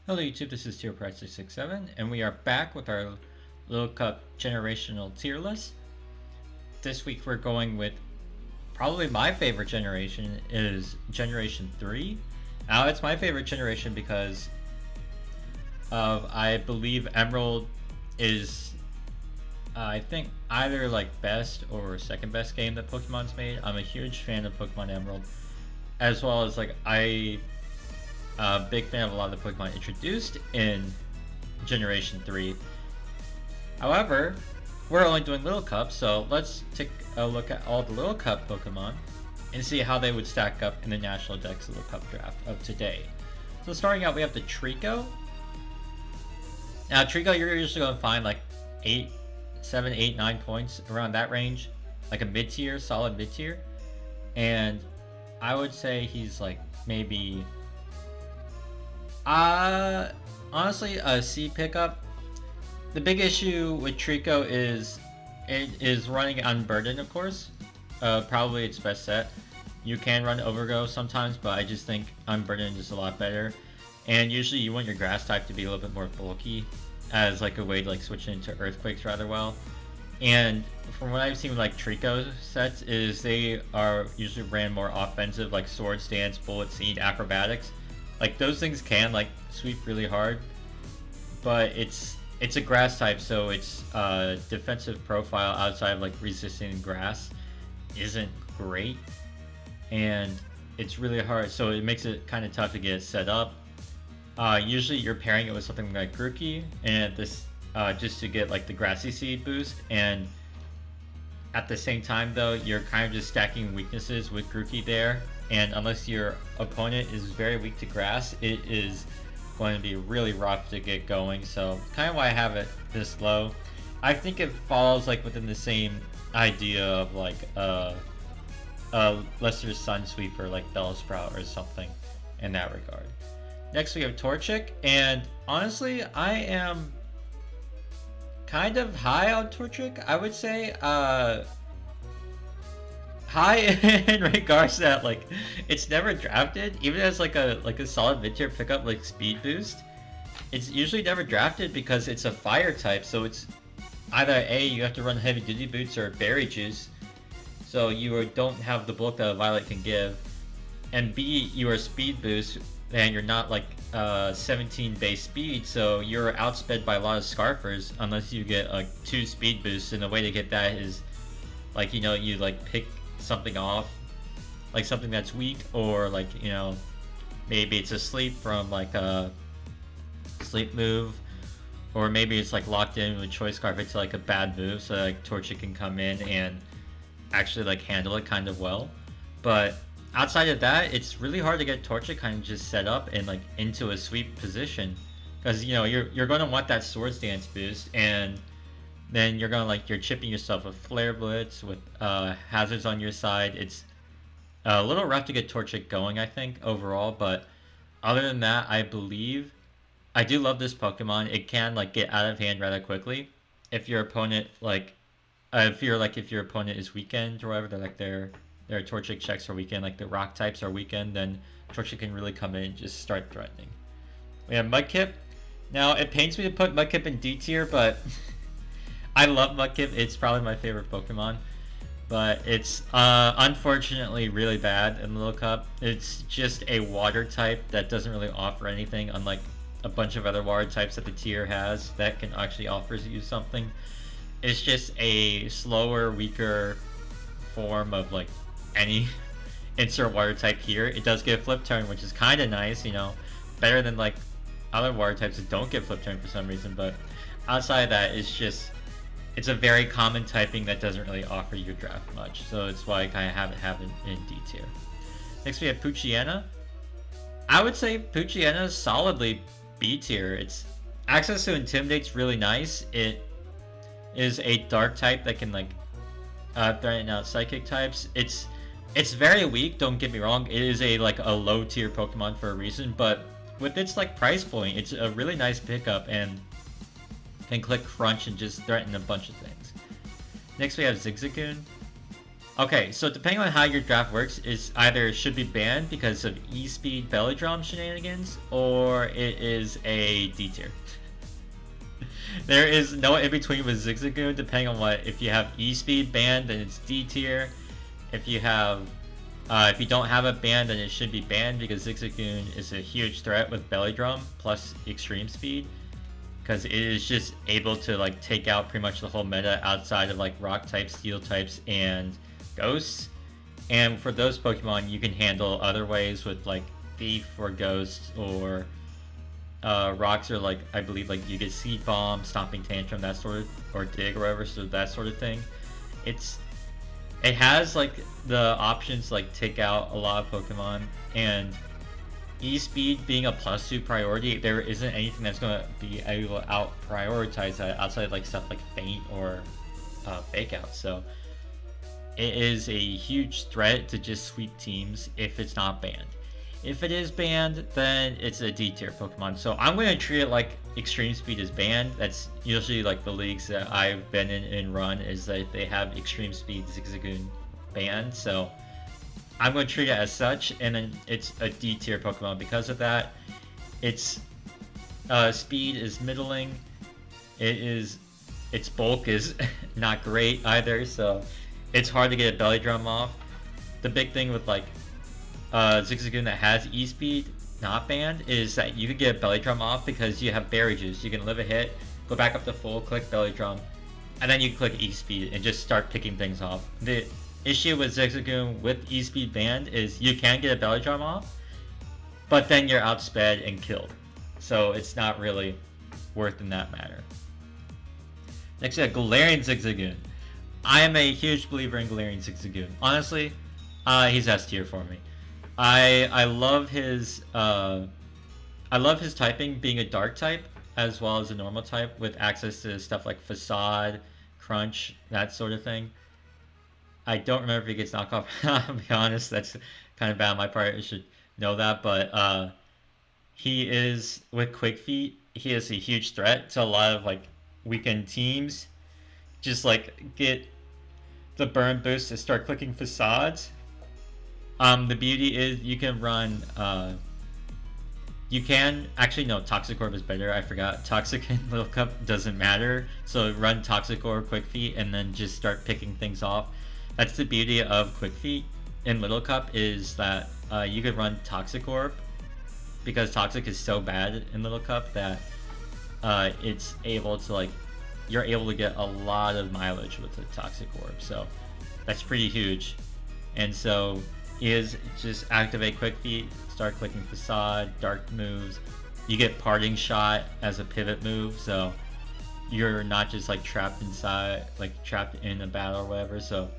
Hello YouTube, this is TierPrice667, and we are back with our Little Cup generational tier list. This week we're going with probably my favorite generation is Generation 3. Now it's my favorite generation because of, I believe Emerald is, I think either like best or second best game that Pokemon's made. I'm a huge fan of Pokemon Emerald, as well as like big fan of a lot of the Pokemon introduced in Generation 3. However, we're only doing Little Cup, so let's take a look at all the Little Cup Pokemon and see how they would stack up in the National Dex Little Cup draft of today. So starting out, we have the Trico. Now, Trico, you're usually going to find like 7, 8, 9 points around that range, like a mid-tier, solid mid-tier. And I would say he's like maybe honestly, a C pickup. The big issue with Trico is it is running Unburdened, of course. Probably its best set. You can run Overgrowth sometimes, but I just think Unburdened is a lot better. And usually you want your Grass type to be a little bit more bulky as like a way to like switch into Earthquakes rather well. And from what I've seen with like Trico sets is they are usually ran more offensive, like Swords Dance, Bullet Seed, Acrobatics. Like those things can like sweep really hard, but it's a grass type, so its defensive profile outside of like resisting grass isn't great, and it's really hard. So it makes it kind of tough to get set up. Usually you're pairing it with something like Grookey, and this just to get like the Grassy Seed boost, and at the same time though you're kind of just stacking weaknesses with Grookey there. And unless your opponent is very weak to grass, it is going to be really rough to get going. So kind of why I have it this low. I think it falls like within the same idea of like a lesser Sun Sweeper like Bellsprout or something in that regard. Next we have Torchic, and honestly I am kind of high on Torchic. I would say high in regards to that, like it's never drafted, even as like a solid mid-tier pickup like Speed Boost. It's usually never drafted because it's a fire type, so it's either A, you have to run heavy duty boots, or berry juice, so you don't have the bulk that a Violet can give, and B, you are Speed Boost and you're not like 17 base speed, so you're outsped by a lot of Scarfers unless you get like 2 speed boosts, and the way to get that is like, you know, you like pick something off, like something that's weak, or like, you know, maybe it's a sleep from like a sleep move, or maybe it's like locked in with Choice Scarf into like a bad move, so like Torchic can come in and actually like handle it kind of well. But outside of that, it's really hard to get Torchic kind of just set up and like into a sweep position, because you know you're going to want that Swords Dance boost, and then you're gonna like you're chipping yourself with Flare Blitz with hazards on your side. It's a little rough to get Torchic going, I think, overall. But other than that, I believe I do love this Pokemon. It can like get out of hand rather quickly if your opponent like if your opponent is weakened or whatever. They're like their Torchic checks are weakened, like the Rock types are weakened. Then Torchic can really come in and just start threatening. We have Mudkip. Now it pains me to put Mudkip in D tier, but I love Mudkip. It's probably my favorite Pokemon, but it's unfortunately really bad in Little Cup. It's just a water type that doesn't really offer anything, unlike a bunch of other water types that the tier has that can actually offer you something. It's just a slower, weaker form of like any insert water type here. It does get Flip Turn, which is kind of nice, you know, better than like other water types that don't get Flip Turn for some reason. But outside of that, it's a very common typing that doesn't really offer your draft much, so it's why I kind of have it in D tier. Next we have Poochyena. I would say Poochyena is solidly B tier. Its access to Intimidate's really nice. It is a dark type that can like threaten out psychic types. It's very weak, don't get me wrong. It is a like a low tier Pokemon for a reason, but with its like price point, it's a really nice pickup and can click Crunch and just threaten a bunch of things. Next we have Zigzagoon. Okay, so depending on how your draft works, it's either should be banned because of E-Speed Belly Drum shenanigans, or it is a D tier. There is no in between with Zigzagoon, depending on what. If you have E-Speed banned, then it's D tier. If you have, if you don't have it banned, then it should be banned because Zigzagoon is a huge threat with Belly Drum plus Extreme Speed, because it is just able to like take out pretty much the whole meta outside of like Rock types, Steel types, and Ghosts. And for those Pokemon, you can handle other ways with like Thief or Ghost or rocks, or like I believe like you get Seed Bomb, Stomping Tantrum, that sort of, or Dig or whatever, so that sort of thing. It has like the options to like take out a lot of Pokemon, and E-Speed being a +2 priority, there isn't anything that's going to be able to out prioritize that outside like stuff like Faint or Fake Out. So it is a huge threat to just sweep teams if it's not banned. If it is banned, then it's a D tier Pokemon. So I'm going to treat it like Extreme Speed is banned. That's usually like the leagues that I've been in and run, is that they have Extreme Speed Zigzagoon banned. So I'm going to treat it as such, and then it's a D tier Pokemon because of that. Its speed is middling. Its bulk is not great either, so it's hard to get a Belly Drum off. The big thing with like Zigzagoon that has E-Speed not banned is that you can get a Belly Drum off because you have Berry Juice. You can live a hit, go back up to full, click Belly Drum, and then you click E-Speed and just start picking things off. The issue with Zigzagoon with E-Speed banned is you can get a Belly Drum off, but then you're outsped and killed. So it's not really worth in that matter. Next we have Galarian Zigzagoon. I am a huge believer in Galarian Zigzagoon. Honestly, he's S tier for me. I love his typing being a dark type as well as a normal type with access to stuff like Facade, Crunch, that sort of thing. I don't remember if he gets knocked off. I'll be honest, that's kind of bad on my part. I should know that, but he is with Quick Feet. He is a huge threat to a lot of like weakened teams. Just like get the burn boost to start clicking Facades. The beauty is you can run. You can actually no. Toxicorp is better. I forgot. Toxic and Little Cup doesn't matter. So run Toxicorp, Quick Feet, and then just start picking things off. That's the beauty of Quick Feet in Little Cup, is that you could run Toxicorp because Toxic is so bad in Little Cup that it's able to like you're able to get a lot of mileage with the Toxicorp. So that's pretty huge. And so is just activate Quick Feet, start clicking Facade, Dark moves. You get Parting Shot as a pivot move, so you're not just like trapped inside, like trapped in a battle or whatever. So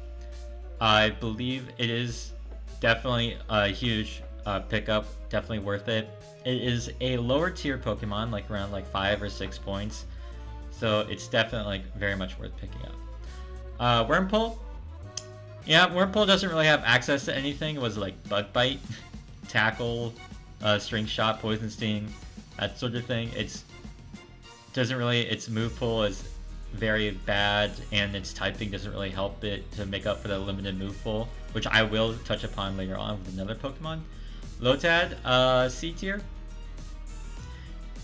I believe it is definitely a huge pickup, definitely worth it. It is a lower tier Pokemon, like around like 5 or 6 points, so it's definitely like very much worth picking up. Wurmple. Yeah, Wurmple doesn't really have access to anything. It was like Bug Bite, Tackle, String Shot, Poison Sting, that sort of thing. Its move pool is very bad, and its typing doesn't really help it to make up for the limited move pool, which I will touch upon later on with another Pokemon. Lotad, C tier.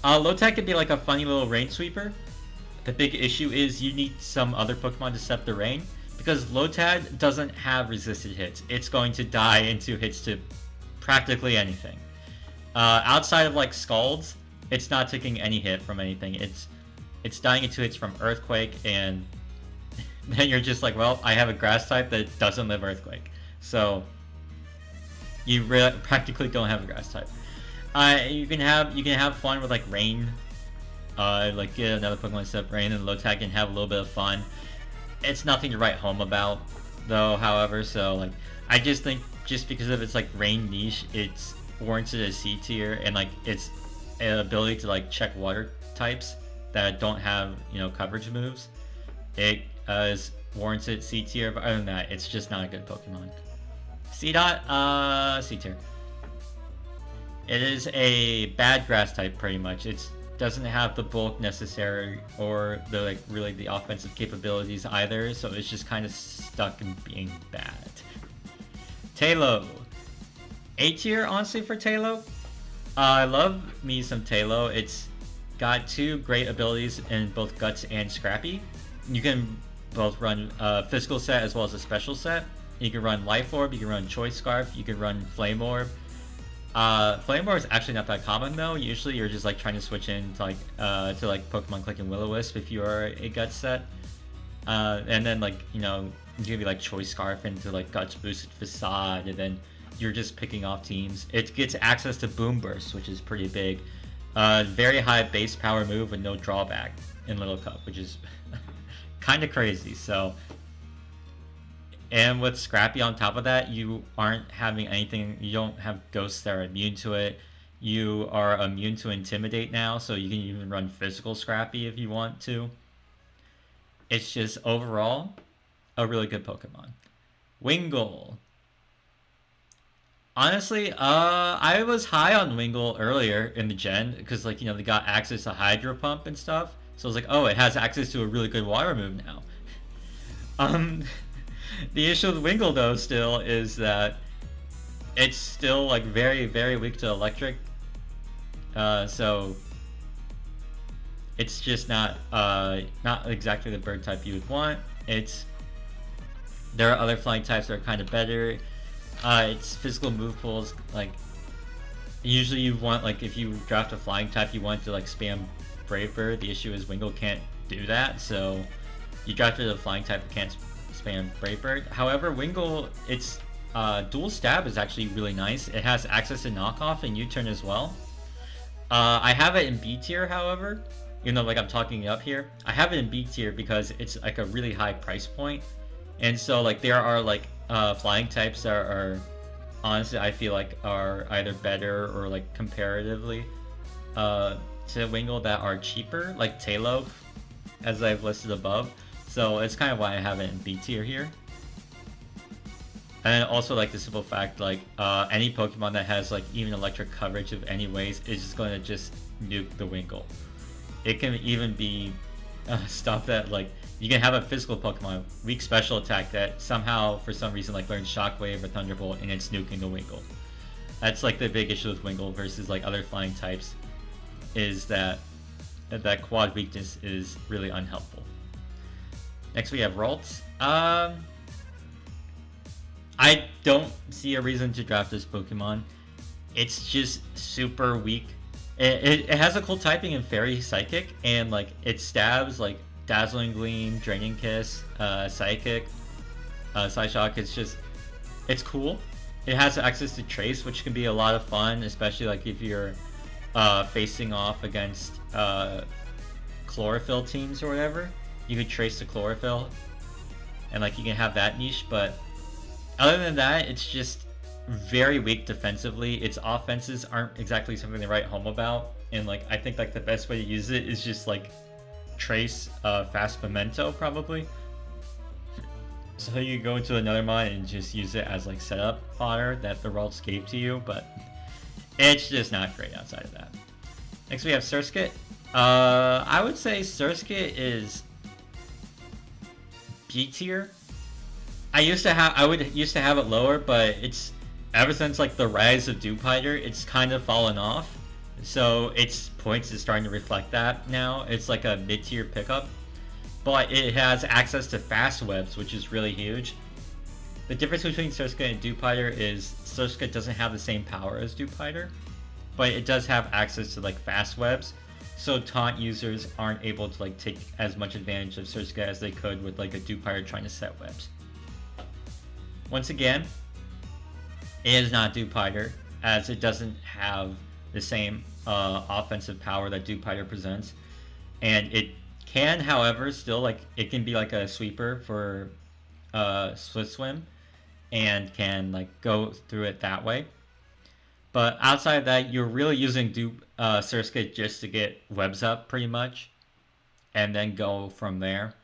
Lotad could be like a funny little rain sweeper. The big issue is you need some other Pokemon to set the rain, because Lotad doesn't have resisted hits. It's going to die into hits to practically anything. Outside of like Scalds, it's not taking any hit from anything. It's dying into hits from Earthquake, and then you're just like, well, I have a Grass type that doesn't live Earthquake. So you practically don't have a Grass type. You can have fun with like Rain. Like get another Pokemon set up Rain, and Lotad can have a little bit of fun. It's nothing to write home about, though, however, so like I just think just because of its like Rain niche, it's warranted a C tier, and like its ability to like check water types that don't have, you know, coverage moves, it is warranted C tier, but other than that, it's just not a good Pokemon. C tier. It is a bad Grass type, pretty much. Its doesn't have the bulk necessary or the like really the offensive capabilities either, so it's just kind of stuck in being bad. Talo. A tier, honestly, for Talo. I love me some Talo. It's got two great abilities in both Guts and Scrappy. You can both run a physical set as well as a special set. You can run Life Orb, you can run Choice Scarf, you can run Flame Orb. Flame Orb is actually not that common though. Usually you're just like trying to switch in to like Pokemon Click and Will-O-Wisp if you are a Guts set. And then like, you know, you can be like Choice Scarf into like Guts boosted Facade, and then you're just picking off teams. It gets access to Boom Burst, which is pretty big. Very high base power move with no drawback in Little Cup, which is kind of crazy. So, and with Scrappy on top of that, you aren't having anything. You don't have ghosts that are immune to it. You are immune to Intimidate now, so you can even run physical Scrappy if you want to. It's just overall a really good Pokemon. Wingull. Honestly, I was high on Wingull earlier in the gen because, like, you know, they got access to Hydro Pump and stuff. So I was like, oh, it has access to a really good water move now. The issue with Wingull though still is that it's still like very, very weak to electric. So it's just not exactly the bird type you would want. There are other flying types that are kind of better. Its physical move pools, like, usually you want, like, if you draft a flying type, you want to like spam Brave Bird. The issue is Wingull can't do that, so you drafted a flying type that can't spam Brave Bird. However, Wingull, its dual stab is actually really nice. It has access to knockoff and U-turn as well. I have it in B tier, however, you know, like I'm talking up here. I have it in B tier because it's like a really high price point, and so like there are like flying types that are honestly I feel like are either better or like comparatively to Wingull that are cheaper, like Talo, as I've listed above. So it's kind of why I have it in B tier here. And also like the simple fact, like any Pokemon that has like even electric coverage of any ways is just going to just nuke the Wingull. It can even be stuff that like you can have a physical Pokemon, weak special attack that somehow for some reason like learns Shockwave or Thunderbolt and it's nuking the Wingull. That's like the big issue with Wingull versus like other flying types, is that quad weakness is really unhelpful. Next we have Ralts. I don't see a reason to draft this Pokemon. It's just super weak. It has a cool typing in Fairy Psychic, and like it stabs like Dazzling Gleam, Draining Kiss, Psychic, Psyshock. It's cool. It has access to Trace, which can be a lot of fun, especially like if you're facing off against Chlorophyll teams or whatever. You could Trace the Chlorophyll, and like you can have that niche, but other than that, it's just very weak defensively. Its offenses aren't exactly something to write home about, and like I think like the best way to use it is just like Trace Fast Memento probably. So you go into another mod and just use it as like setup fodder that the Ralts gave to you, but it's just not great outside of that. Next we have Surskit. I would say Surskit is B tier. I used to have it lower, but it's ever since like the rise of Dewpider, it's kind of fallen off. So its points is starting to reflect that now. It's like a mid-tier pickup, but it has access to fast webs, which is really huge. The difference between Surskit and Dewpider is Surskit doesn't have the same power as Dewpider, but it does have access to like fast webs. So taunt users aren't able to like take as much advantage of Surskit as they could with like a Dewpider trying to set webs. Once again, it is not Dewpider, as it doesn't have the same offensive power that Dewpider presents, and it can, however, still like it can be like a sweeper for Swift Swim, and can like go through it that way. But outside of that, you're really using Surskit just to get webs up pretty much, and then go from there.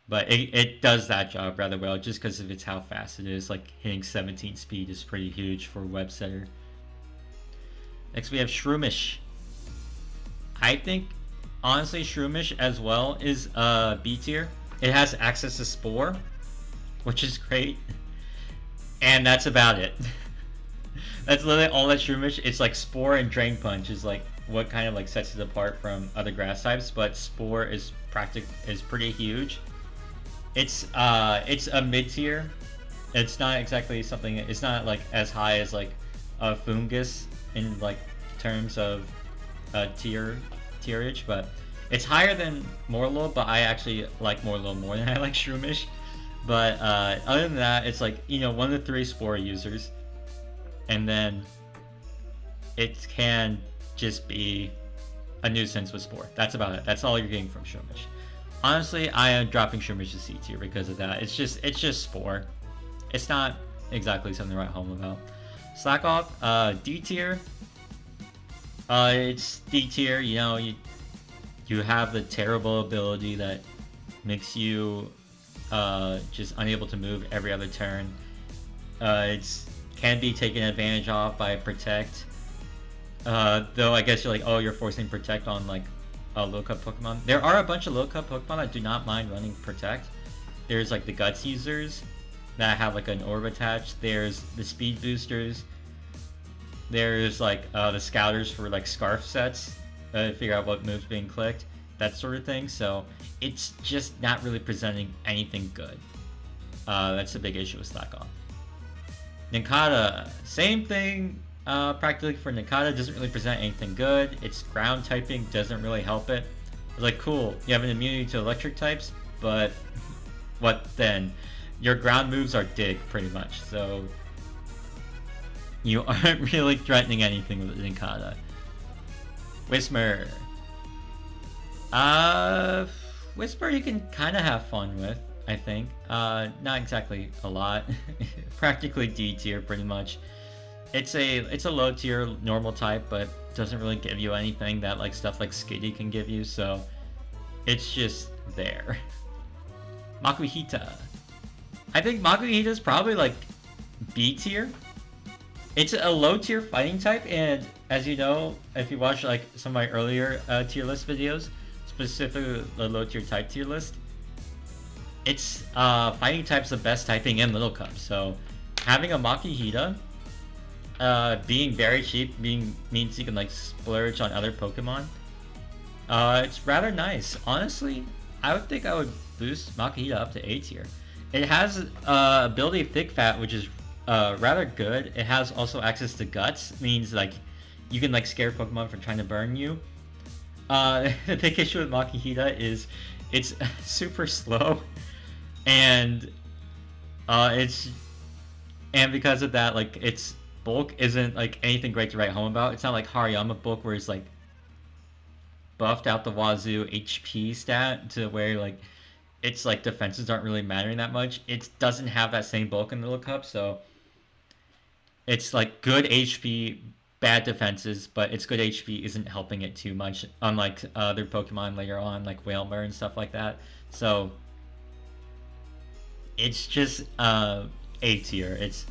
But it does that job rather well just because of how fast it is. Like hitting 17 speed is pretty huge for a web setter. Next we have Shroomish. I think honestly Shroomish as well is B tier. It has access to Spore, which is great, and that's about it. That's literally all that Shroomish. It's like Spore and Drain Punch is like what kind of like sets it apart from other grass types, but Spore is pretty huge. It's a mid tier. It's not exactly something. It's not like as high as like a Fungus in like terms of tierage, but it's higher than Morlo. But I actually like Morlo more than I like Shroomish. But other than that, it's like, you know, 1 to 3 Spore users, and then it can just be a nuisance with Spore. That's about it. That's all you're getting from Shroomish. Honestly, I am dropping Shroomish to C tier because of that. It's just Spore. It's not exactly something to write home about. Slackoff, D tier. It's D tier. You know, you have the terrible ability that makes you just unable to move every other turn. It's can be taken advantage of by Protect. Though I guess you're like, oh, you're forcing Protect on like low cut Pokemon. There are a bunch of low cut Pokemon that do not mind running Protect. There's like the Guts users that have like an orb attached. There's the Speed boosters. There's like the Scouters for like Scarf sets. Figure out what moves being clicked, that sort of thing. So it's just not really presenting anything good. That's a big issue with Slackoff. Nincada, same thing. Practically for Nincada, doesn't really present anything good. Its ground typing doesn't really help it. It's like, cool, you have an immunity to electric types, but what then? Your ground moves are Dig, pretty much, so you aren't really threatening anything with Nincada. Whismur. Whisper you can kind of have fun with, I think. Not exactly a lot. Practically D tier, pretty much. It's a low tier normal type, but doesn't really give you anything that like stuff like Skitty can give you, so it's just there. Makuhita. I think Makuhita is probably like B tier. It's a low tier fighting type, and as you know, if you watch like some of my earlier tier list videos, specifically the low tier type tier list, it's fighting type's the best typing in Little Cup. So having a Makuhita being very cheap means you can like splurge on other Pokemon. It's rather nice. Honestly, I would think I would boost Makuhita up to A tier. It has ability Thick Fat, which is rather good. It has also access to Guts, means like you can like scare Pokemon from trying to burn you. The big issue with Makuhita is it's super slow, and because of that, like its bulk isn't like anything great to write home about. It's not like Hariyama bulk where it's like buffed out the wazoo HP stat to where like its like defenses aren't really mattering that much. It doesn't have that same bulk in Little Cup, so it's like good HP, bad defenses, but its good HP isn't helping it too much, unlike other Pokemon later on, like Wailmer and stuff like that. So it's just A tier. It's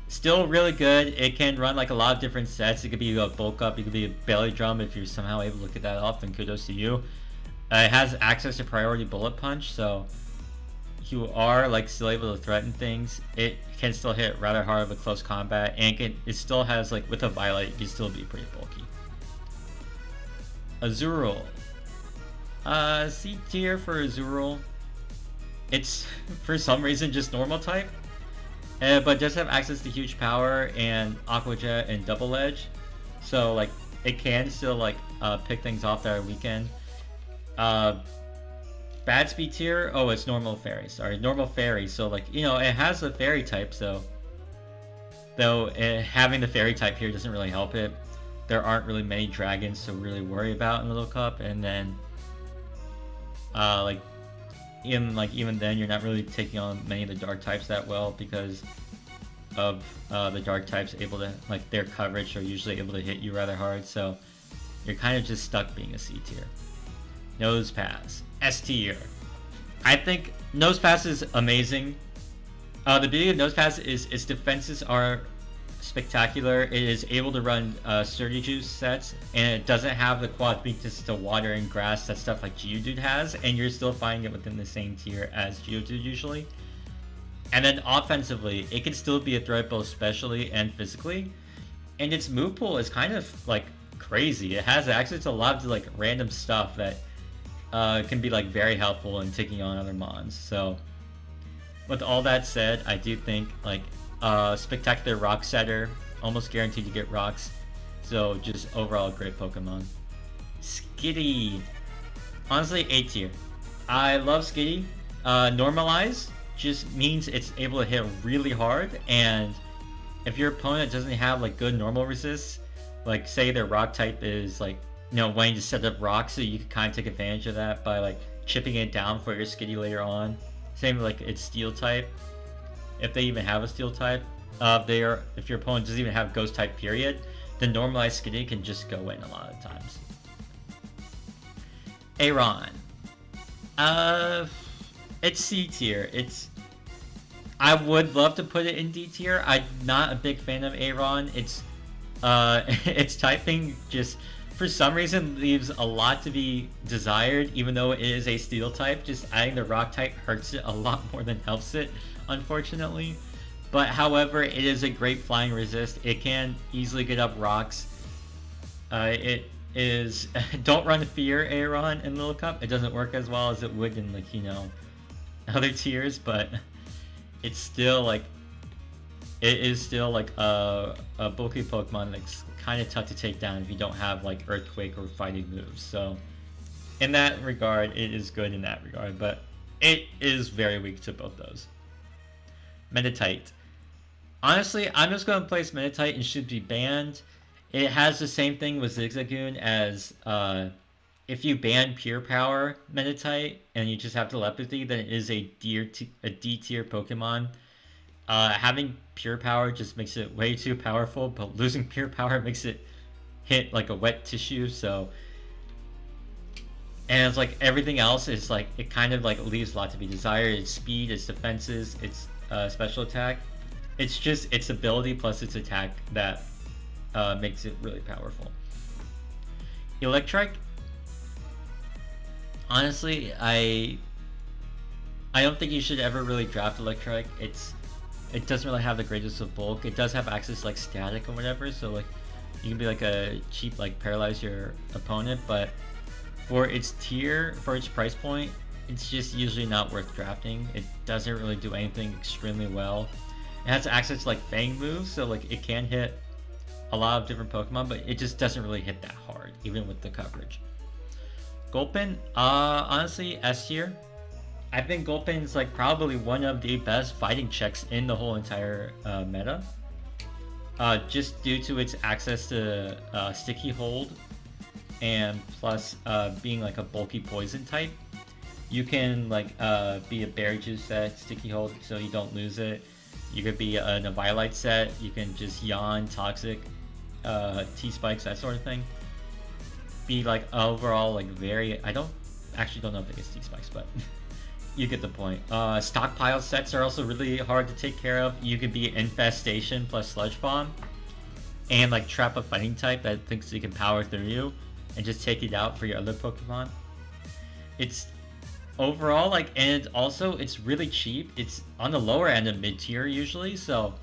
still really good. It can run like a lot of different sets. It could be a bulk up, it could be a belly drum if you're somehow able to get that off, then kudos to you. It has access to priority bullet punch, so you are like still able to threaten things. It can still hit rather hard with close combat, and it still has like with a Violet, it can still be pretty bulky. Azurill. C tier for Azurill. It's for some reason just normal type. But does have access to huge power and Aqua Jet and Double Edge, so like it can still like pick things off that are weakened. Bad speed tier. Oh, it's normal fairy. Sorry, normal fairy. So like, you know, it has the fairy type. So though having the fairy type here doesn't really help it. There aren't really many dragons to really worry about in Little Cup, and then even then you're not really taking on many of the dark types that well because of the dark types able to like their coverage are usually able to hit you rather hard. So you're kind of just stuck being a C tier. Nosepass, S tier. I think Nosepass is amazing. The beauty of Nosepass is its defenses are spectacular. It is able to run Sturdy Juice sets, and it doesn't have the quad weakness to water and grass that stuff like Geodude has, and you're still finding it within the same tier as Geodude usually. And then offensively, it can still be a threat both specially and physically. And its move pool is kind of like crazy. It has access to a lot of like random stuff that can be like very helpful in taking on other mons. So with all that said, I do think like Spectacular Rock Setter, almost guaranteed to get rocks. So just overall great Pokemon. Skitty. Honestly, A tier. I love Skitty. Normalize just means it's able to hit really hard, and if your opponent doesn't have like good normal resists, like say their rock type is like, you know, wanting to set up rocks, so you can kind of take advantage of that by like chipping it down for your Skitty later on. Same with like its steel type, if they even have a steel type. If your opponent doesn't even have ghost type period, the normalized Skitty can just go in a lot of times. Aron. It's C tier. I would love to put it in D tier. I'm not a big fan of Aron. Its typing just for some reason leaves a lot to be desired, even though it is a steel type. Just adding the rock type hurts it a lot more than helps it, unfortunately. But however, it is a great flying resist. It can easily get up rocks. It is don't run Fear Aron in Little Cup. It doesn't work as well as it would in like, you know, other tiers, but it's still like it is still like a bulky Pokemon that's kind of tough to take down if you don't have like Earthquake or fighting moves. So in that regard, it is good in that regard, but it is very weak to both those. Meditite. Honestly, I'm just going to place Meditite and should be banned. It has the same thing with Zigzagoon as if you ban Pure Power Meditite and you just have Telepathy, then it is a D tier Pokemon. Having Pure Power just makes it way too powerful, but losing Pure Power makes it hit like a wet tissue, so... And it's like everything else is like, it kind of like leaves a lot to be desired. Its speed, its defenses, its special attack. It's just its ability plus its attack that makes it really powerful. Electrike. Honestly, I don't think you should ever really draft Electrike. It doesn't really have the greatest of bulk. It does have access to like static or whatever, so like you can be like a cheap like paralyze your opponent, but for its tier, for its price point, it's just usually not worth drafting. It doesn't really do anything extremely well. It has access to like Fang moves, so like it can hit a lot of different Pokemon, but it just doesn't really hit that hard, even with the coverage. Gulpin, honestly, S tier. I think Gulpin is like probably one of the best fighting checks in the whole entire meta. Just due to its access to Sticky Hold, and plus being like a bulky poison type. You can like be a Berry Juice set, Sticky Hold, so you don't lose it. You could be a Navillite set. You can just Yawn, Toxic, T-Spikes, that sort of thing. Be like overall like very... I don't know if it gets T-Spikes, but you get the point. Stockpile sets are also really hard to take care of. You could be Infestation plus Sludge Bomb, and like trap a fighting type that thinks it can power through you, and just take it out for your other Pokemon. It's overall like, and also it's really cheap. It's on the lower end of mid tier usually, so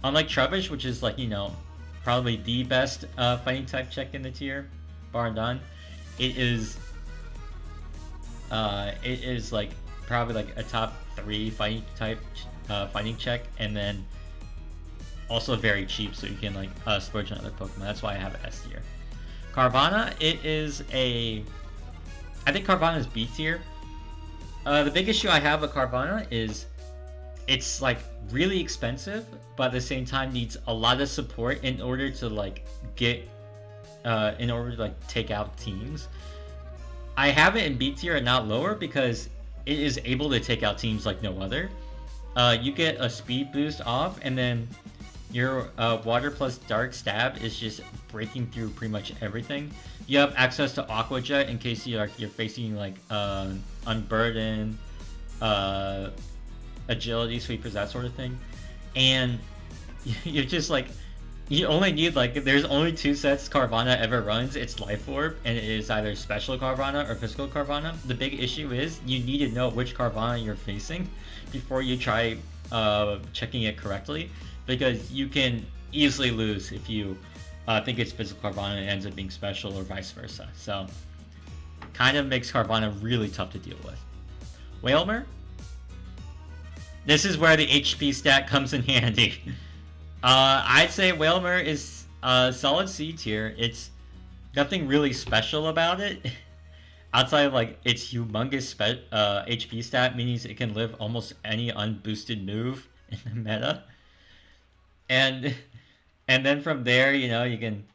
unlike Trubbish, which is like, you know, probably the best fighting type check in the tier, bar none, it is like probably like a top 3 fighting type fighting check, and then also very cheap, so you can like splurge on other Pokemon. That's why I have it S tier. Carvanha, I think Carvanha is B tier. The big issue I have with Carvanha is it's like really expensive, but at the same time needs a lot of support in order to like get take out teams. I have it in B tier and not lower because it is able to take out teams like no other. You get a speed boost off, and then your water plus dark stab is just breaking through pretty much everything. You have access to Aqua Jet in case you're facing like Unburden, Agility Sweepers, that sort of thing, and you're just like You only need like there's only two sets Carvana ever runs. It's Life Orb, and it is either special Carvana or physical Carvana. The big issue is you need to know which Carvana you're facing before you try checking it correctly, because you can easily lose if you think it's physical Carvana and it ends up being special, or vice versa. So kind of makes Carvana really tough to deal with. Whalmer. This is where the HP stat comes in handy. I'd say Whalmer is a solid C tier. It's nothing really special about it. Outside of like its humongous HP stat, meaning it can live almost any unboosted move in the meta. And then from there, you know, you can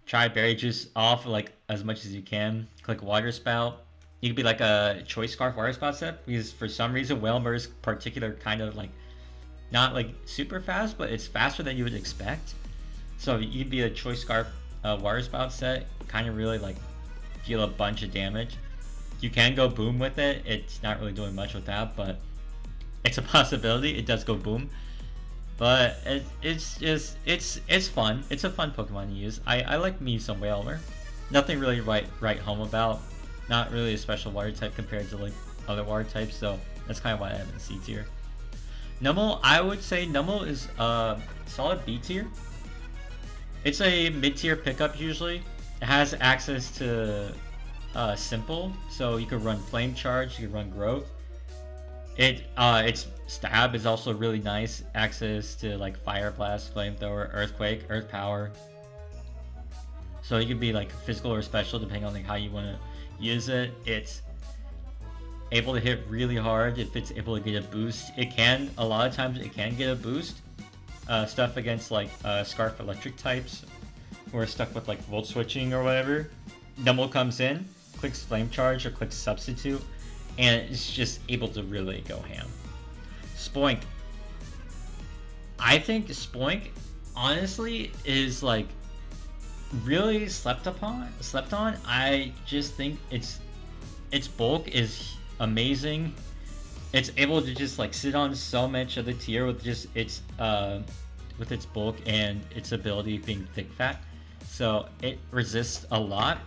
try Berry Juice off like as much as you can. Click Water Spout. You could be like a Choice Scarf Water Spout set, because for some reason Whalmer's particular kind of like not like super fast, but it's faster than you would expect. So you'd be a Choice Scarf Water Spout set, kind of really like deal a bunch of damage. You can go Boom with it. It's not really doing much with that, but it's a possibility. It does go Boom, but it's fun. It's a fun Pokemon to use. I like me some Whalmer. Nothing really write home about. Not really a special water type compared to like other water types, so that's kind of why I have in C tier. Numel, I would say Numel is solid B tier. It's a mid-tier pickup usually. It has access to Simple, so you can run Flame Charge, you can run Growth. Its stab is also really nice. Access to like Fire Blast, Flamethrower, Earthquake, Earth Power. So you can be like physical or special depending on like how you want to use it. It's able to hit really hard if it's able to get a boost. It can, a lot of times it can get a boost. Stuff against like Scarf Electric types, or stuck with like Volt Switching or whatever. Numel comes in, clicks Flame Charge or clicks Substitute, and it's just able to really go ham. Spoink. I think Spoink, honestly, is like really slept on. I just think its bulk is amazing. It's able to just like sit on so much of the tier with just its bulk and its ability being thick fat, so it resists a lot.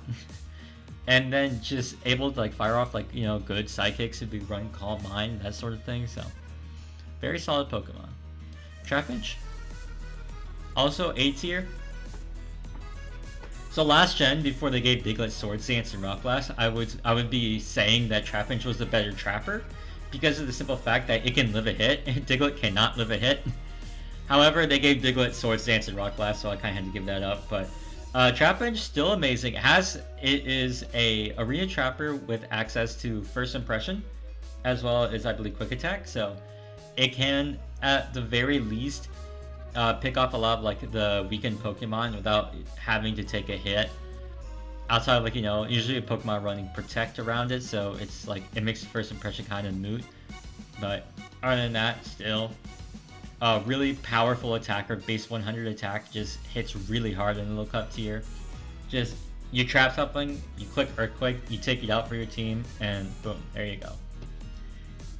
And then just able to like fire off like, you know, good sidekicks if you run Calm Mind, that sort of thing. So very solid Pokemon. Trapinch, also A tier. So last gen, before they gave Diglett Swords Dance and Rock Blast, I would be saying that Trapinch was the better trapper, because of the simple fact that it can live a hit, and Diglett cannot live a hit. However, they gave Diglett Swords Dance and Rock Blast, so I kind of had to give that up. But Trapinch, still amazing. It is a Arena Trapper with access to First Impression, as well as, I believe, Quick Attack. So it can, at the very least, pick off a lot of like the weakened Pokemon without having to take a hit. Outside of like, you know, usually a Pokemon running Protect around it, so it's like it makes the First Impression kind of moot. But other than that, still really powerful attacker. Base 100 attack, just hits really hard in the low cup tier. Just you trap something, you click Earthquake, you take it out for your team, and boom, there you go.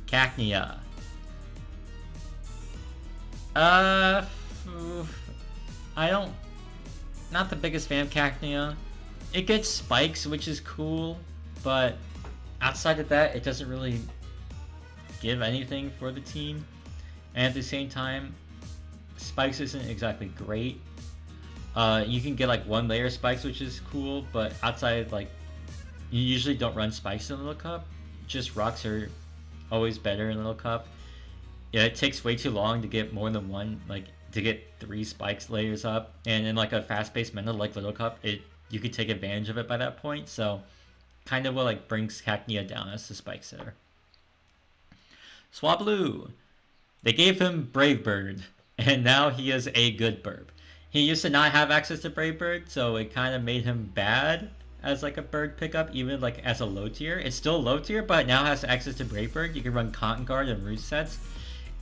Cacnea. Not the biggest fan of Cacnea. It gets spikes, which is cool, but outside of that, it doesn't really give anything for the team. And at the same time, spikes isn't exactly great. You can get like 1 layer spikes, which is cool, but outside, like, you usually don't run spikes in Little Cup. Just rocks are always better in Little Cup. Yeah, it takes way too long to get more than one, like to get 3 spikes layers up, and in like a fast-paced meta like Little Cup, you could take advantage of it by that point. So kind of what like brings Cacnea down as the spike setter. Swablu. They gave him Brave Bird, and now he is a good burb. He used to not have access to Brave Bird, so it kind of made him bad as like a bird pickup, even like as a low tier. It's still low tier, but now has access to Brave Bird. You can run Cotton Guard and Root sets,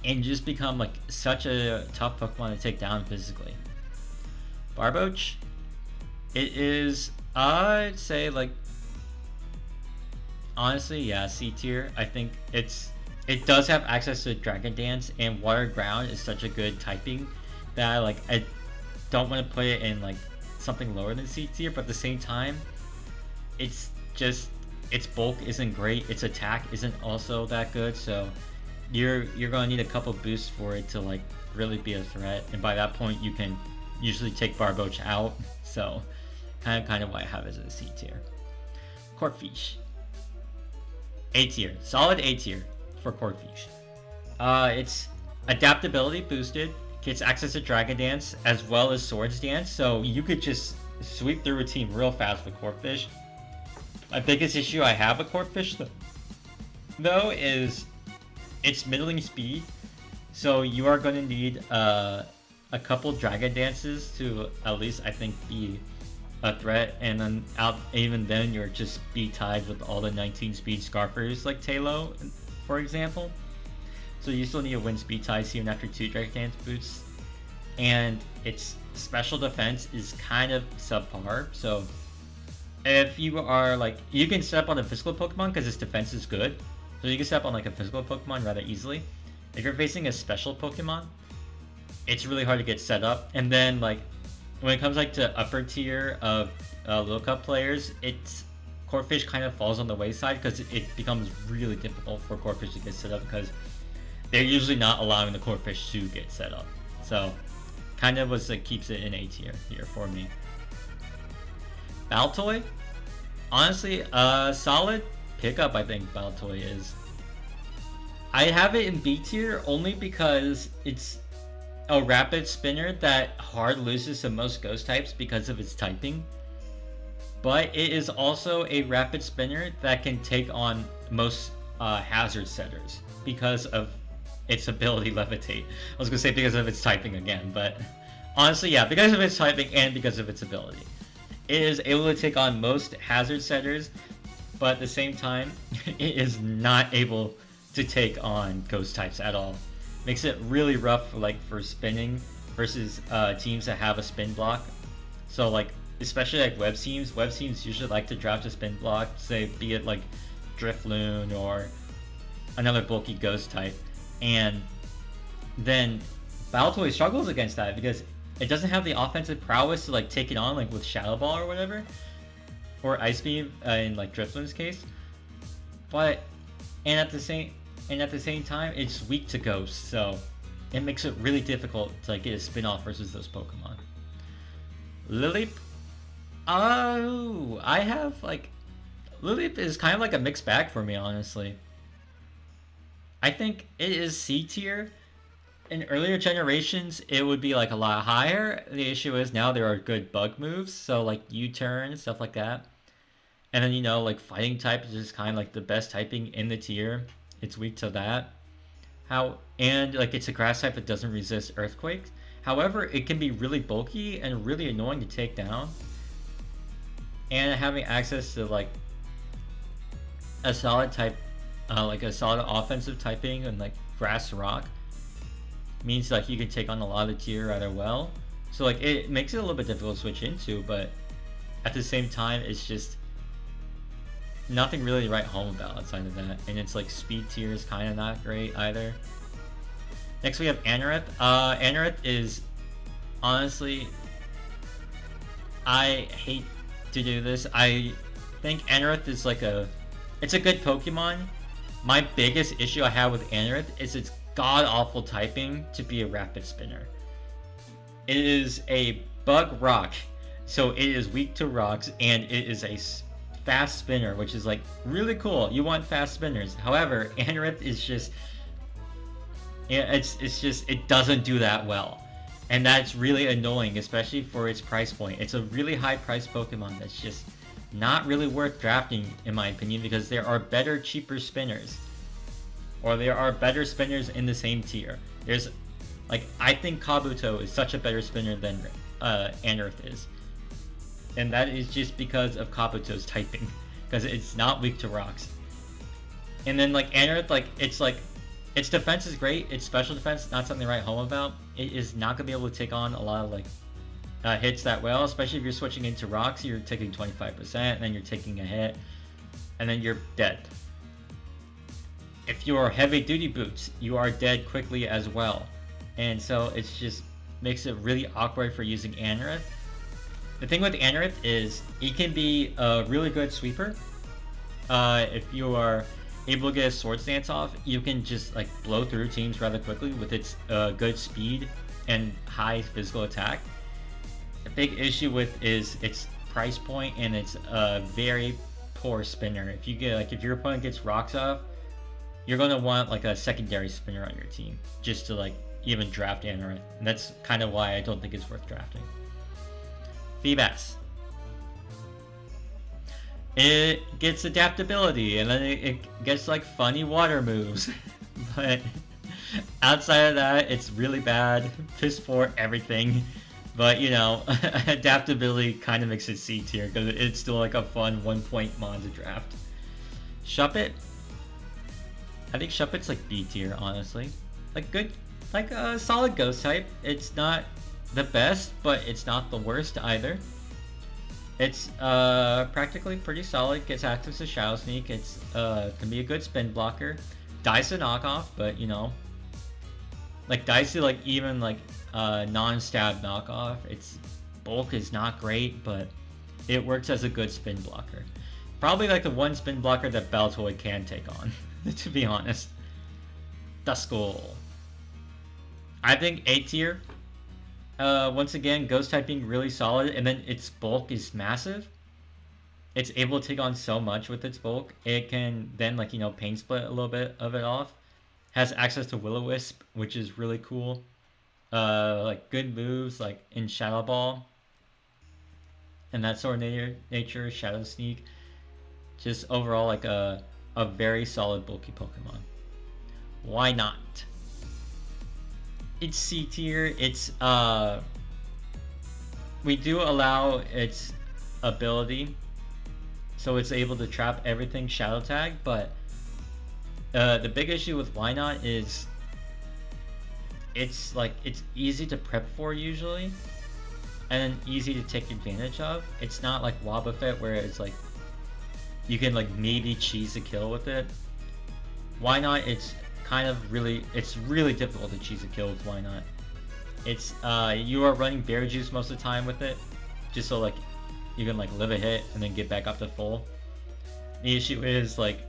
and just become like such a tough Pokemon to take down physically. Barboach. It is, I'd say, like, honestly, yeah, C tier. I think it does have access to Dragon Dance, and Water Ground is such a good typing that don't want to put it in like something lower than C tier, but at the same time, it's just its bulk isn't great, its attack isn't also that good, so you're gonna need a couple boosts for it to like really be a threat, and by that point you can usually take Barboach out. So kind of why I have it as a C tier. Corphish, A tier, solid A tier for Corphish. It's adaptability boosted, gets access to Dragon Dance as well as Swords Dance, so you could just sweep through a team real fast with Corphish. My biggest issue I have with Corphish though is its middling speed, so you are going to need a couple Dragon Dances to at least I think be a threat, and then even then you're just be tied with all the 19 speed Scarfers like Talo, for example. So you still need to win speed ties even after 2 Dragon Dance boosts, and its special defense is kind of subpar. So if you are like, you can set up on a physical Pokemon because its defense is good, so you can set up on like a physical Pokemon rather easily. If you're facing a special Pokemon, it's really hard to get set up. And then like when it comes like to upper tier of Little Cup players, it's Corphish kind of falls on the wayside because it becomes really difficult for Corphish to get set up because they're usually not allowing the Corphish to get set up. So kind of was like keeps it in A tier here for me. Baltoy, honestly, solid pickup. I think Baltoy is. I have it in B tier only because it's a rapid spinner that hard loses to most ghost types because of its typing, but it is also a rapid spinner that can take on most hazard setters because of its ability Levitate. I was gonna say because of its typing again, but honestly, yeah, because of its typing and because of its ability. It is able to take on most hazard setters, but at the same time, it is not able to take on ghost types at all. Makes it really rough for spinning versus teams that have a spin block. So like, especially like web teams usually like to draft a spin block, say be it like Drifloon or another bulky ghost type, and then Baltoy struggles against that because it doesn't have the offensive prowess to like take it on like with Shadow Ball or whatever, or Ice Beam in like Drifloon's case. But at the same time, it's weak to ghosts, so it makes it really difficult to like get a spin off versus those Pokemon. Lileep, I have like Lileep is kind of like a mixed bag for me, honestly. I think it is C tier. In earlier generations, it would be like a lot higher. The issue is now there are good bug moves, so like U-turn, stuff like that. And then, you know, like fighting type is just kind of like the best typing in the tier. It's weak to that. And like it's a grass type that doesn't resist earthquakes. However, it can be really bulky and really annoying to take down. And having access to like a solid type, like a solid offensive typing and like grass rock means like you can take on a lot of the tier rather well. So like it makes it a little bit difficult to switch into, but at the same time it's just nothing really to write home about outside of that. And it's like speed tier is kind of not great either. Next we have Anorith. Anorith is honestly, I hate to do this. I think Anorith is like it's a good Pokemon. My biggest issue I have with Anorith is its god-awful typing to be a rapid spinner. It is a bug rock, so it is weak to rocks, and it is a fast spinner, which is like really cool. You want fast spinners. However, Anorith is just, it doesn't do that well, and that's really annoying, especially for its price point. It's a really high price Pokemon that's just not really worth drafting in my opinion, because there are better, cheaper spinners, or there are better spinners in the same tier. There's like, I think Kabuto is such a better spinner than Anorith is, and that is just because of Kabuto's typing, because it's not weak to rocks. And then like Anorith, like its defense is great, its special defense not something to write home about. It is not gonna be able to take on a lot of like hits that well, especially if you're switching into rocks. You're taking 25%, and then you're taking a hit, and then you're dead. If you are heavy duty boots, you are dead quickly as well. And so it's just makes it really awkward for using Anorith. The thing with Anorith is he can be a really good sweeper. If you are able to get a Sword Stance off, you can just like blow through teams rather quickly with its good speed and high physical attack. The big issue with is its price point, and it's a very poor spinner. If you get like if your opponent gets rocks off, you're gonna want like a secondary spinner on your team just to like even draft Anorith. And that's kind of why I don't think it's worth drafting. Feebas. It gets adaptability, and then it gets like funny water moves. But outside of that, it's really bad. Piss poor everything. But you know, adaptability kind of makes it C tier because it's still like a fun 1-point mon to draft. Shuppet. I think Shuppet's like B tier, honestly. Like good, like a solid ghost type. It's not the best, but it's not the worst either. It's practically pretty solid. Gets access to Shadow Sneak. It's can be a good spin blocker. Dicey knockoff, but you know, like Dicey, like even like non-stab knockoff. Its bulk is not great, but it works as a good spin blocker. Probably like the one spin blocker that Baltoy can take on, to be honest. Duskull. I think A tier. Once again, ghost type being really solid, and then its bulk is massive. It's able to take on so much with its bulk. It can then like, you know, pain split a little bit of it off. Has access to Will-O-Wisp, which is really cool. Like good moves like in Shadow Ball and that sort of nature, Shadow Sneak. Just overall like a very solid bulky Pokemon. Why not? It's C tier. It's we do allow its ability, so it's able to trap everything Shadow Tag, but the big issue with Why Not is it's like it's easy to prep for usually, and then easy to take advantage of. It's not like Wobbuffet where it's like you can like maybe cheese a kill with it. Why Not? It's really difficult to cheese a kill with Why Not. It's you are running Berry Juice most of the time with it, just so like you can like live a hit and then get back up to full. The issue is like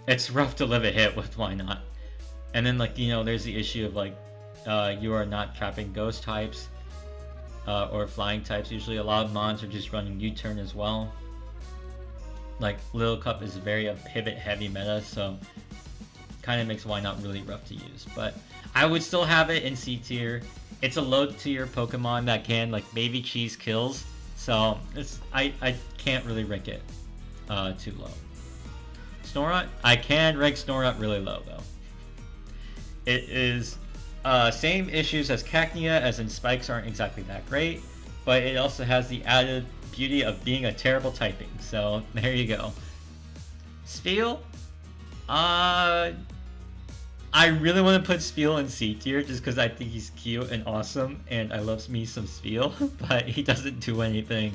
it's rough to live a hit with Why Not. And then like, you know, there's the issue of like you are not trapping ghost types or flying types. Usually a lot of mons are just running U-turn as well. Like Little Cup is very a pivot heavy meta, so kind of makes Why Not really rough to use. But I would still have it in C tier. It's a low tier Pokemon that can like maybe cheese kills, so it's I can't really rank it too low. Snorunt, I can rank Snorunt really low though. It is same issues as Cacnea, as in spikes aren't exactly that great, but it also has the added beauty of being a terrible typing, so there you go. Spheal, I really want to put Spheal in C tier just because I think he's cute and awesome, and I love me some Spheal, but he doesn't do anything,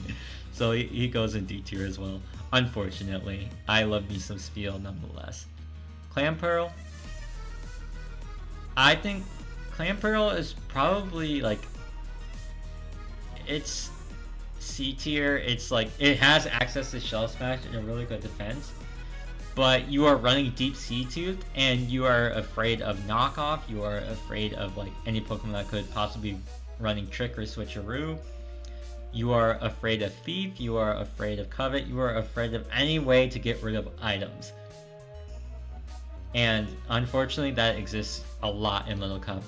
so he goes in D tier as well. Unfortunately, I love me some Spheal nonetheless. Clamperl, I think Clamperl is probably like, it's C tier. It's like it has access to Shell Smash and a really good defense, but you are running Deep Sea Tooth and you are afraid of knockoff. You are afraid of like any Pokemon that could possibly be running Trick or Switcheroo. You are afraid of Thief. You are afraid of Covet. You are afraid of any way to get rid of items. And unfortunately that exists a lot in Little Cup.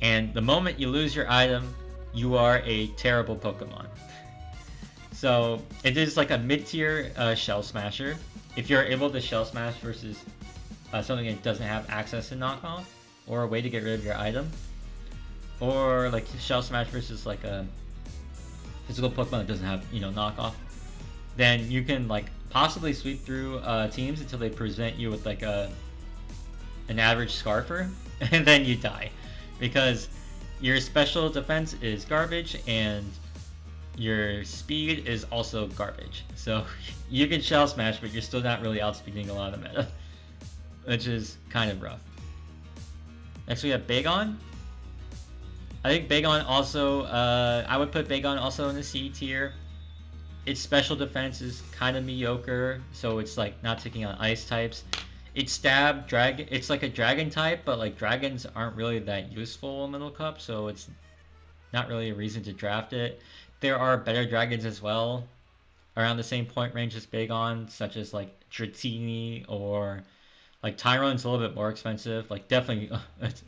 And the moment you lose your item, you are a terrible Pokemon. So it is like a mid-tier Shell Smasher. If you're able to Shell Smash versus something that doesn't have access to knockoff, or a way to get rid of your item, or like Shell Smash versus like a physical Pokemon that doesn't have, you know, knockoff, then you can like possibly sweep through teams until they present you with like an average Scarfer, and then you die because your special defense is garbage and your speed is also garbage. So you can Shell Smash, but you're still not really outspeeding a lot of meta, which is kind of rough. Next we have Bagon. I think Bagon also, I would put Bagon also in the C tier. Its special defense is kind of mediocre, so it's like not taking on ice types. It's stab, dragon. It's like a dragon type, but like dragons aren't really that useful in Middle Cup, so it's not really a reason to draft it. There are better dragons as well, around the same point range as Bagon, such as like Dratini or like Tyrone's a little bit more expensive. Like definitely,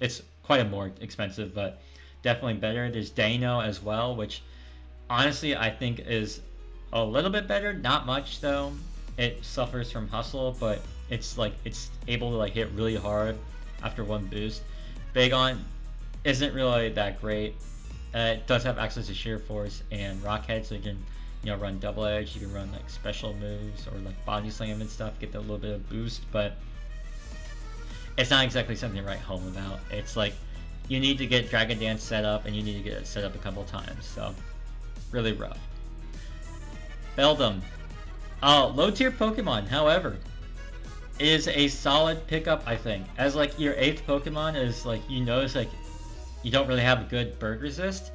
it's quite a more expensive, but definitely better. There's Dano as well, which honestly I think is a little bit better. Not much though. It suffers from hustle, but it's like it's able to like hit really hard after one boost. Bagon isn't really that great. It does have access to Sheer Force and Rockhead, so you can run Double Edge. You can run like special moves or like Body Slam and stuff, get that little bit of boost, but it's not exactly something to write home about. It's like you need to get Dragon Dance set up, and you need to get it set up a couple times, so really rough. Beldum. Low tier Pokemon, however, is a solid pickup, I think. As like your 8th Pokemon is like, you notice like you don't really have a good bird resist,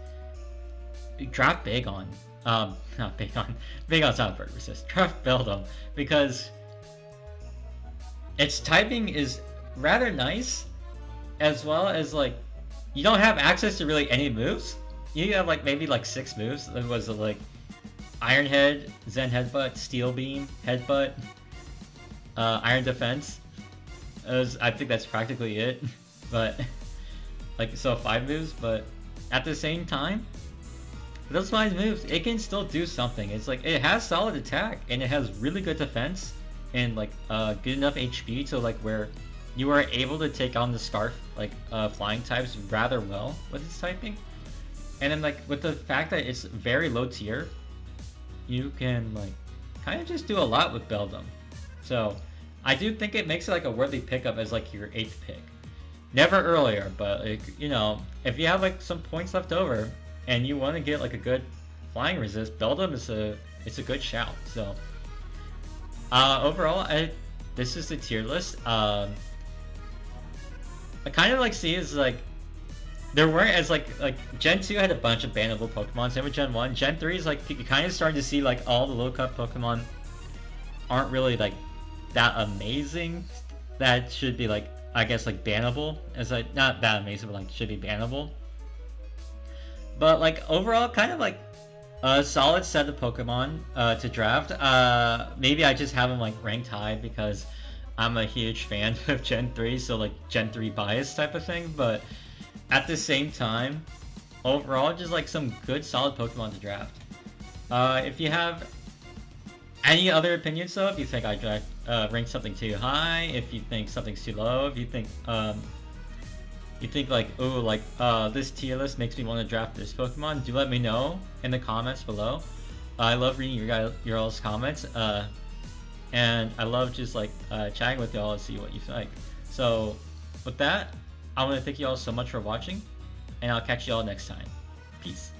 drop Bagon. Not Bagon. Bagon's not a bird resist. Drop Beldum, because its typing is rather nice, as well as like you don't have access to really any moves. You have like maybe like 6 moves. There was like Iron Head, Zen Headbutt, Steel Beam, Headbutt, Iron Defense. I think that's practically it. But like, so 5 moves, but at the same time, those 5 moves, it can still do something. It's like it has solid attack and it has really good defense and like good enough HP to like where you are able to take on the Scarf like flying types rather well with its typing. And then like with the fact that it's very low tier, you can like kind of just do a lot with Beldum. So I do think it makes it like a worthy pickup as like your 8th pick. Never earlier, but like, if you have like some points left over and you want to get like a good flying resist, Beldum is a good shout. So overall, this is the tier list. I kind of like see is like there weren't as like Gen 2 had a bunch of bannable Pokemon. Same with Gen 1. Gen 3 is like you kind of starting to see like all the low cut Pokemon aren't really like that amazing. That should be like, I guess, like bannable, as like not that amazing, but like should be bannable. But like overall, kind of like a solid set of Pokemon to draft. Maybe I just have them like ranked high because I'm a huge fan of Gen 3, so like Gen 3 bias type of thing. But at the same time, overall, just like some good solid Pokemon to draft. If you have any other opinions though, if you think I ranked something too high, if you think something's too low, if you think like, oh, like this tier list makes me want to draft this Pokemon, do let me know in the comments below. I love reading your all's comments, and I love just like chatting with y'all and see what you think. So with that, I want to thank you all so much for watching, and I'll catch you all next time. Peace.